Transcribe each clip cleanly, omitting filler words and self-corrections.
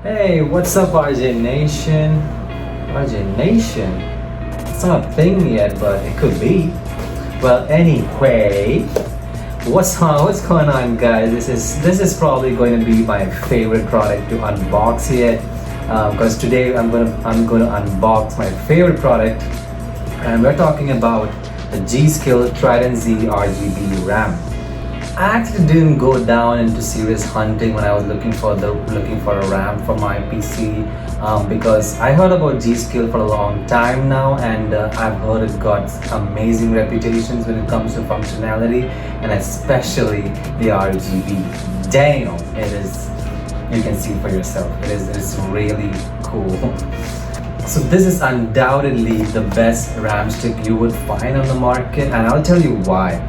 Hey, what's up, RJ Nation? RJ Nation? It's not a thing yet, but it could be. Well, anyway, what's going on, guys? This is probably going to be my favorite product to unbox yet, because today I'm gonna unbox my favorite product, and we're talking about the Gskill TridentZ RGB RAM. I actually didn't go down into serious hunting when I was looking for a RAM for my PC, because I heard about Gskill for a long time now, and I've heard it got amazing reputations when it comes to functionality, and especially the RGB. Damn, it is. You can see for yourself. It's really cool. So this is undoubtedly the best RAM stick you would find on the market, and I'll tell you why.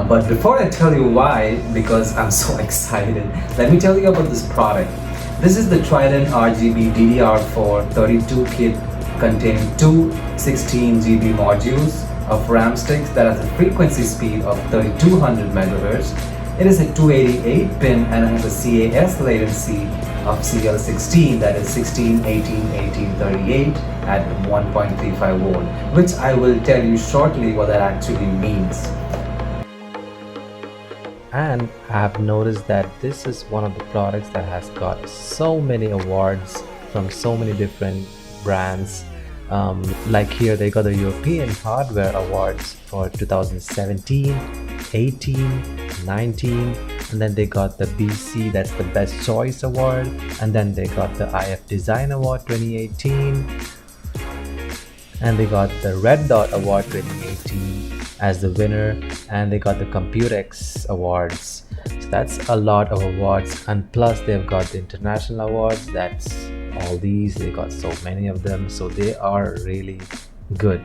But before I tell you why, because I'm so excited, let me tell you about this product. This is the Trident RGB DDR4 32 kit containing two 16 GB modules of RAM sticks that has a frequency speed of 3200 MHz. It is a 288 pin and it has a CAS latency of CL16, that is 16, 18, 18, 38 at 1.35 volt, which I will tell you shortly what that actually means. And I have noticed that this is one of the products that has got so many awards from so many different brands. Like here they got the European Hardware Awards for 2017, 18, 19, and then they got the BC, that's the Best Choice Award, and then they got the IF Design Award 2018, and they got the Red Dot Award 2018 as the winner, and they got the Computex Awards. So that's a lot of awards, and plus they've got the international awards. That's all these, they got so many of them, so they are really good.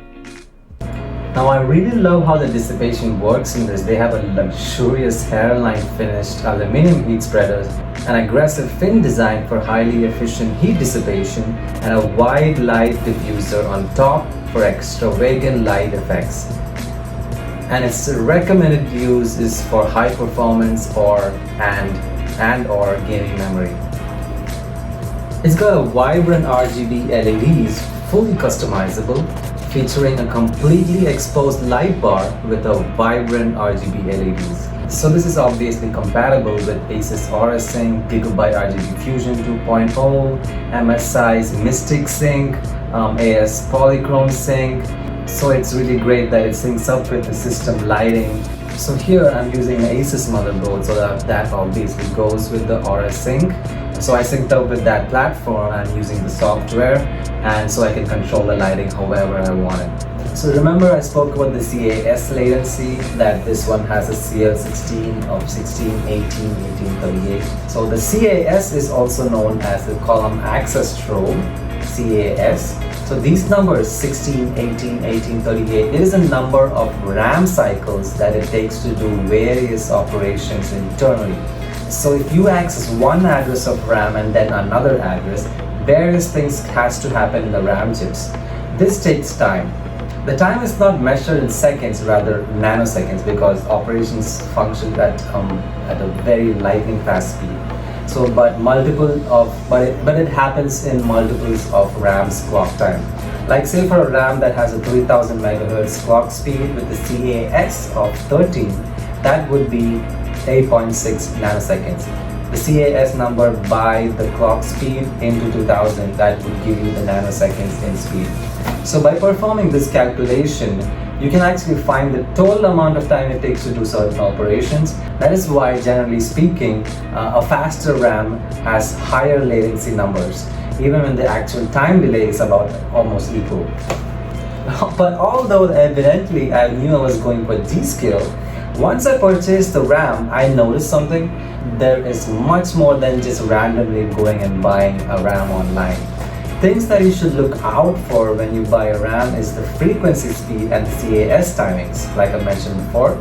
Now I really love how the dissipation works in this. They have a luxurious hairline finished aluminum heat spreaders, an aggressive fin design for highly efficient heat dissipation, and a wide light diffuser on top for extravagant light effects. And its recommended use is for high performance or gaming memory. It's got a vibrant RGB LEDs, fully customizable, featuring a completely exposed light bar with a vibrant RGB LEDs. So this is obviously compatible with Asus Aura-Sync, Gigabyte RGB Fusion 2.0, MSI's Mystic Sync, AS Polychrome Sync. So it's really great that it syncs up with the system lighting. So here I'm using an Asus motherboard, so that obviously goes with the Aura-Sync. So I synced up with that platform. I'm using the software, and so I can control the lighting however I want it. So remember I spoke about the CAS latency, that this one has a CL16 of 16, 18, 18, 38. So the CAS is also known as the column access strobe, CAS. So these numbers 16, 18, 18, 38, it is a number of RAM cycles that it takes to do various operations internally. So if you access one address of RAM and then another address, various things has to happen in the RAM chips. This takes time. The time is not measured in seconds, rather nanoseconds, because operations function at a very lightning fast speed. So, but it happens in multiples of RAM's clock time. Like say for a RAM that has a 3000 MHz clock speed with the CAS of 13, that would be 8.6 nanoseconds. The CAS number by the clock speed into 2000, that would give you the nanoseconds in speed. So by performing this calculation, you can actually find the total amount of time it takes to do certain operations. That is why, generally speaking, a faster RAM has higher latency numbers, even when the actual time delay is about almost equal. But although evidently I knew I was going for Gskill, once I purchased the RAM, I noticed something. There is much more than just randomly going and buying a RAM online. Things that you should look out for when you buy a RAM is the frequency speed and the CAS timings, like I mentioned before.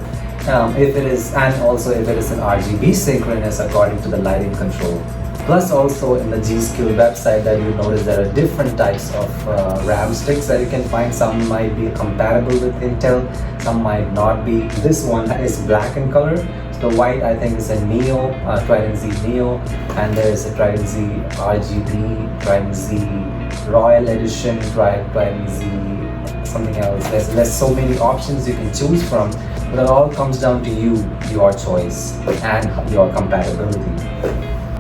If it is an RGB synchronous according to the lighting control. Plus also in the Gskill website that you notice there are different types of RAM sticks that you can find. Some might be compatible with Intel, some might not be. This one is black in color, The white I think is a Neo, TridentZ Neo, and there is a TridentZ RGB, TridentZ Royal Edition, TridentZ something else. There's so many options you can choose from, but it all comes down to you, your choice, and your compatibility.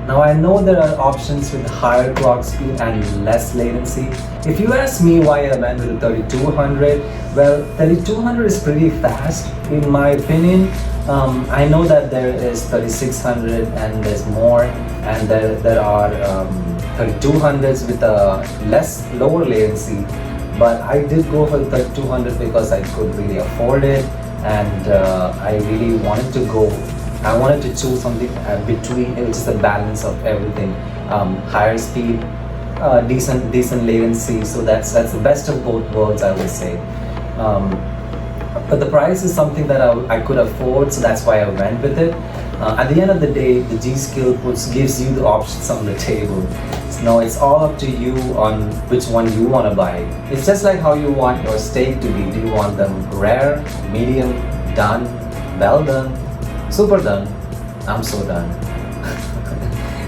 Now I know there are options with higher clock speed and less latency. If you ask me why I went with the 3200, well, 3200 is pretty fast in my opinion. I know that there is 3600 and there's more, and there are 3200s with a lower latency. But I did go for the 3200 because I could really afford it, and I really wanted to go. I wanted to choose something between, which is a balance of everything. Higher speed, decent latency. So that's the best of both worlds, I would say. But the price is something that I could afford, so that's why I went with it. At the end of the day, the Gskill gives you the options on the table. So now it's all up to you on which one you want to buy. It's just like how you want your steak to be. Do you want them rare, medium, done, well done, super done? I'm so done.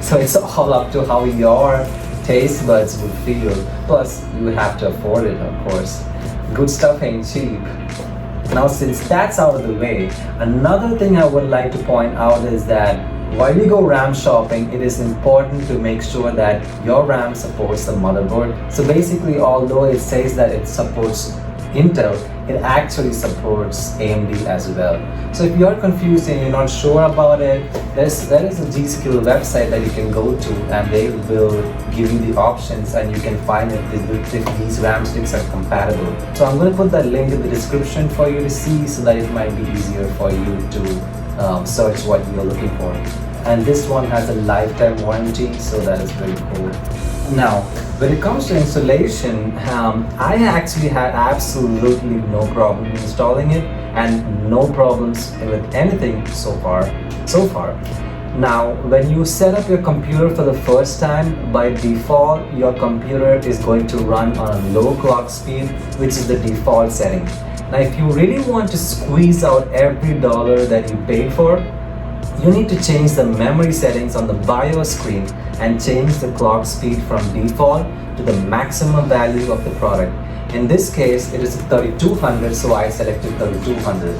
So it's all up to how your taste buds would feel. Plus, you have to afford it, of course. Good stuff ain't cheap. Now, since that's out of the way, another thing I would like to point out is that while you go RAM shopping, it is important to make sure that your RAM supports the motherboard. So basically, although it says that it supports Intel, it actually supports AMD as well. So if you're confused and you're not sure about it, there is a Gskill website that you can go to, and they will give you the options, and you can find if these RAM sticks are compatible. So I'm going to put that link in the description for you to see, so that it might be easier for you to search what you're looking for. And this one has a lifetime warranty, so that is pretty cool. Now, when it comes to installation, I actually had absolutely no problem installing it, and no problems with anything so far. Now, when you set up your computer for the first time, by default, your computer is going to run on a low clock speed, which is the default setting. Now, if you really want to squeeze out every dollar that you paid for, you need to change the memory settings on the BIOS screen and change the clock speed from default to the maximum value of the product. In this case, it is 3200, so I selected 3200.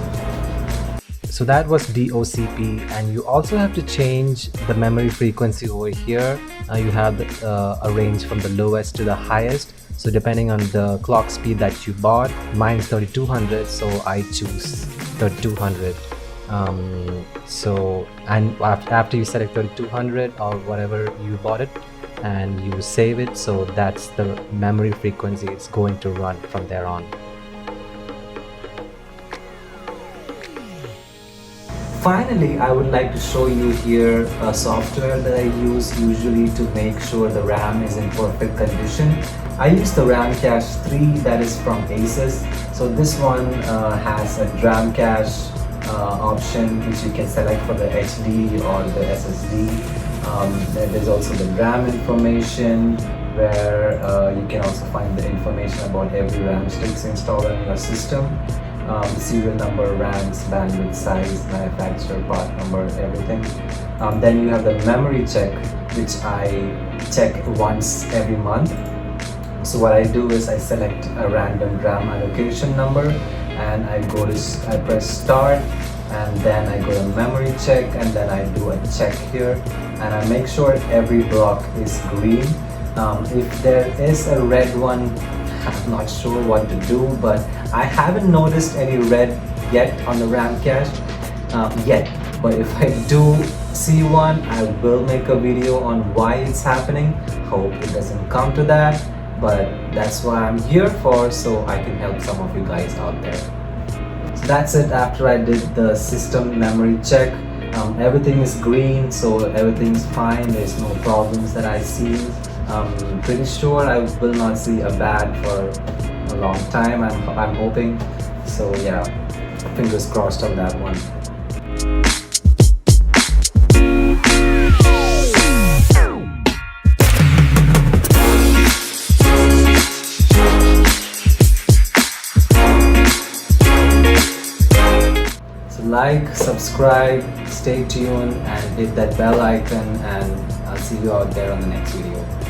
So that was DOCP, and you also have to change the memory frequency over here. You have a range from the lowest to the highest. So depending on the clock speed that you bought, mine's 3200, so I choose 3200. And after you select 3200 or whatever you bought it, and you save it, so that's the memory frequency it's going to run from there on. Finally, I would like to show you here a software that I use usually to make sure the RAM is in perfect condition. I use the RAM Cache 3 that is from Asus. So this one has a RAM cache option which you can select for the HD or the SSD. There's also the RAM information, where you can also find the information about every RAM sticks installed on your system. The serial number, RAMs, bandwidth, size, manufacturer, part number, everything. Then you have the memory check, which I check once every month. So what I do is I select a random RAM allocation number, and I press start, and then I go to memory check, and then I do a check here, and I make sure every block is green. If there is a red one, I'm not sure what to do, but I haven't noticed any red yet on the RAM cache yet. But if I do see one, I will make a video on why it's happening. Hope it doesn't come to that, but that's what I'm here for, so I can help some of you guys out there. So that's it. After I did the system memory check, everything is green, so everything's fine. There's no problems that I see. I'm pretty sure I will not see a bad for a long time. I'm hoping. So yeah, fingers crossed on that one. like, subscribe, stay tuned and hit that bell icon, and I'll see you out there on the next video.